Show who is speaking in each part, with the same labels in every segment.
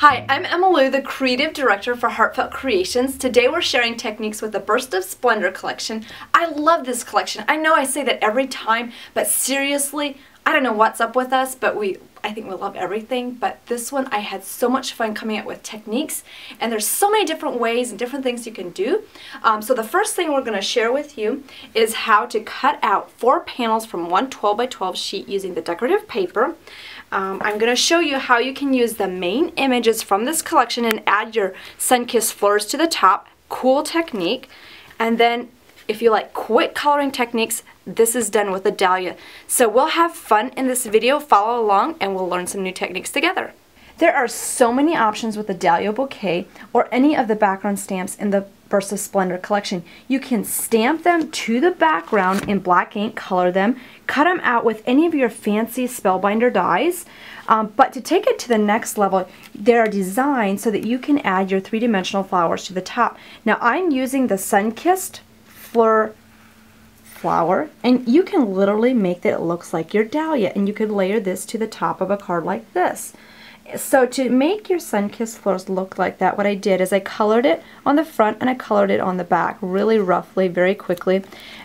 Speaker 1: Hi, I'm Emma Lou, the Creative Director for Heartfelt Creations. Today we're sharing techniques with the Burst of Splendor collection. I love this collection. I know I say that every time, but seriously, I don't know what's up with us, but I think we love everything. But this one, I had so much fun coming up with techniques, and there's so many different ways and different things you can do. So the first thing we're going to share with you is how to cut out 4 panels from one 12 by 12 sheet using the decorative paper. I'm going to show you how you can use the main images from this collection and add your sun-kissed flowers to the top. Cool technique. And then if you like quick coloring techniques, this is done with a dahlia. So we'll have fun in this video. Follow along and we'll learn some new techniques together. There are so many options with the Dahlia Bouquet or any of the background stamps in the Burst of Splendor collection. You can stamp them to the background in black ink, color them, cut them out with any of your fancy spellbinder dies. But to take it to the next level, they are designed so that you can add your 3-dimensional flowers to the top. Now I'm using the sun-kissed flower, and you can literally make that it looks like your dahlia, and you could layer this to the top of a card like this. So to make your sun-kissed flowers look like that, what I did is I colored it on the front and I colored it on the back really roughly, very quickly.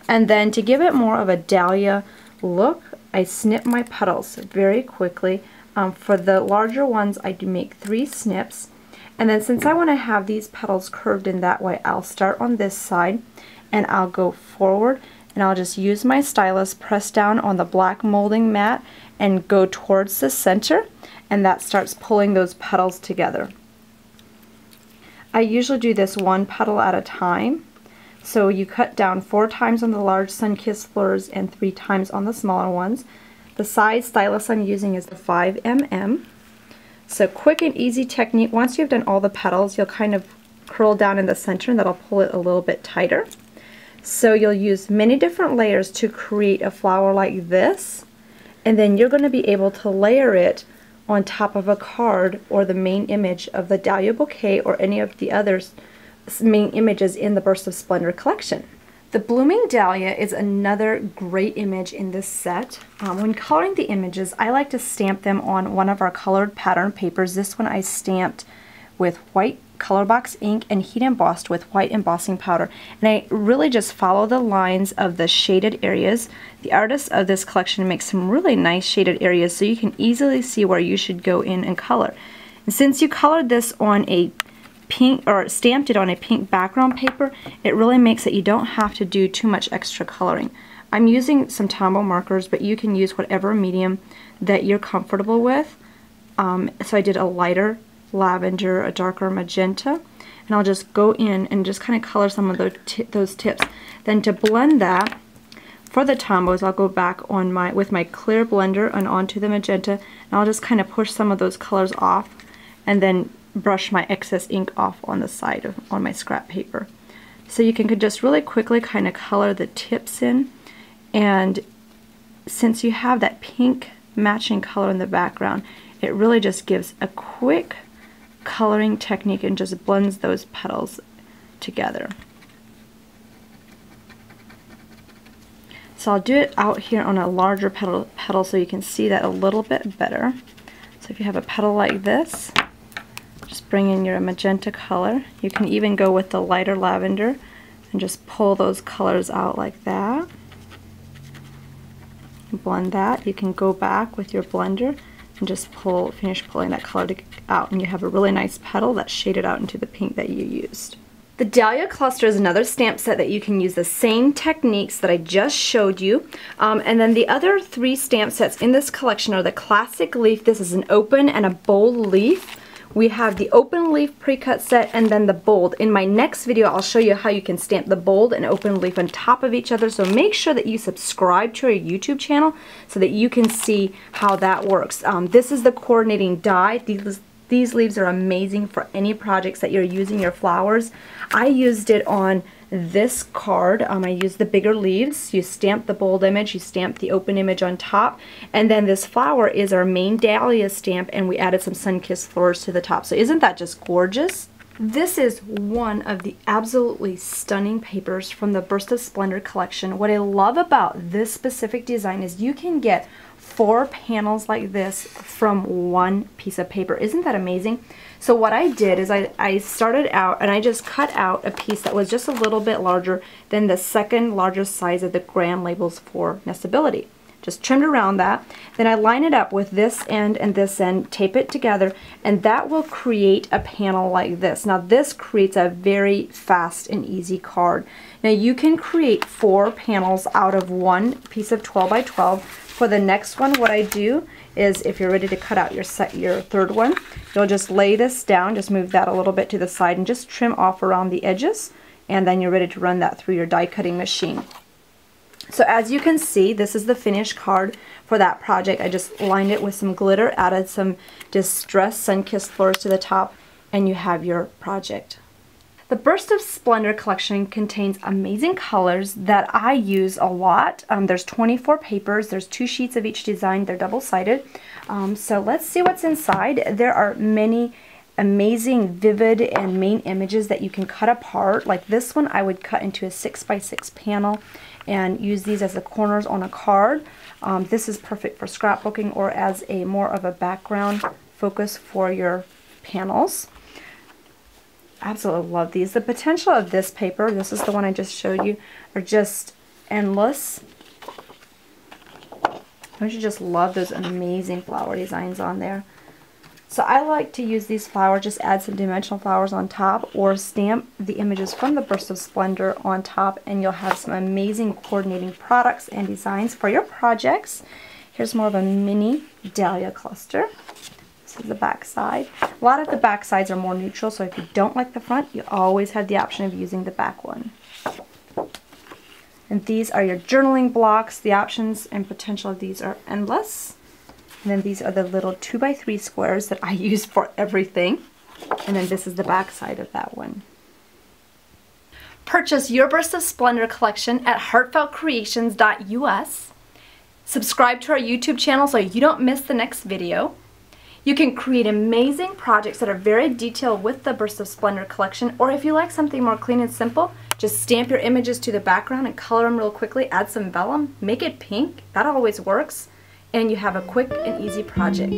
Speaker 1: And then to give it more of a dahlia look, I snip my petals very quickly. For the larger ones, I do make 3 snips. And then since I want to have these petals curved in that way, I'll start on this side and I'll go forward and I'll just use my stylus, press down on the black molding mat and go towards the center, and that starts pulling those petals together. I usually do this 1 petal at a time. So you cut down 4 times on the large sun-kissed flowers and 3 times on the smaller ones. The size stylus I'm using is 5 mm. So quick and easy technique. Once you've done all the petals, you'll kind of curl down in the center and that'll pull it a little bit tighter. So you'll use many different layers to create a flower like this, and then you're going to be able to layer it on top of a card or the main image of the Dahlia Bouquet or any of the other main images in the Burst of Splendor collection. The blooming dahlia is another great image in this set. When coloring the images, I like to stamp them on one of our colored pattern papers. This one I stamped with white color box ink and heat embossed with white embossing powder, and I really just follow the lines of the shaded areas. The artist of this collection makes some really nice shaded areas so you can easily see where you should go in and color. And since you colored this on a pink, or stamped it on a pink background paper, it really makes it you don't have to do too much extra coloring. I'm using some Tombow markers, but you can use whatever medium that you're comfortable with. So I did a lighter lavender, a darker magenta, and I'll just go in and just kind of color some of those tips. Then to blend that, for the Tombows, I'll go back on with my clear blender and onto the magenta, and I'll just kind of push some of those colors off and then brush my excess ink off on the side on my scrap paper. So you can just really quickly kind of color the tips in, and since you have that pink matching color in the background, it really just gives a quick coloring technique and just blends those petals together. So I'll do it out here on a larger petal so you can see that a little bit better. So if you have a petal like this, just bring in your magenta color. You can even go with the lighter lavender and just pull those colors out like that. Blend that. You can go back with your blender and just finish pulling that color out, and you have a really nice petal that's shaded out into the pink that you used. The Dahlia Cluster is another stamp set that you can use the same techniques that I just showed you. And then the other 3 stamp sets in this collection are the classic leaf. This is an open and a bold leaf. We have the open leaf pre-cut set and then the bold. In my next video, I'll show you how you can stamp the bold and open leaf on top of each other. So make sure that you subscribe to our YouTube channel so that you can see how that works. This is the coordinating die. These leaves are amazing for any projects that you're using your flowers. I used it on this card. I used the bigger leaves. You stamp the bold image, you stamp the open image on top, and then this flower is our main dahlia stamp, and we added some sun-kissed flowers to the top. So isn't that just gorgeous? This is one of the absolutely stunning papers from the Burst of Splendor collection. What I love about this specific design is you can get 4 panels like this from one piece of paper. Isn't that amazing? So what I did is I started out and I just cut out a piece that was just a little bit larger than the second largest size of the grand labels for nestability. Just trimmed around that. Then I line it up with this end and this end, tape it together, and that will create a panel like this. Now this creates a very fast and easy card. Now you can create 4 panels out of one piece of 12 by 12. For the next one, what I do is, if you're ready to cut out your third one, you'll just lay this down, just move that a little bit to the side and just trim off around the edges, and then you're ready to run that through your die cutting machine. So as you can see, this is the finished card for that project. I just lined it with some glitter, added some distressed sun-kissed flowers to the top, and you have your project. The Burst of Splendor collection contains amazing colors that I use a lot. There's 24 papers, there's 2 sheets of each design, they're double-sided. So let's see what's inside. There are many amazing vivid and main images that you can cut apart. Like this one I would cut into a 6 by 6 panel and use these as the corners on a card. This is perfect for scrapbooking or as a more of a background focus for your panels. Absolutely love these. The potential of this paper, this is the one I just showed you, are just endless. Don't you just love those amazing flower designs on there? So I like to use these flowers, just add some dimensional flowers on top or stamp the images from the Burst of Splendor on top, and you'll have some amazing coordinating products and designs for your projects. Here's more of a mini Dahlia cluster. This is the back side. A lot of the back sides are more neutral, so if you don't like the front, you always have the option of using the back one. And these are your journaling blocks. The options and potential of these are endless. And then these are the little 2 by 3 squares that I use for everything. And then this is the back side of that one. Purchase your Burst of Splendor collection at heartfeltcreations.us. Subscribe to our YouTube channel so you don't miss the next video. You can create amazing projects that are very detailed with the Burst of Splendor collection, or if you like something more clean and simple, just stamp your images to the background and color them real quickly, add some vellum, make it pink, that always works, and you have a quick and easy project.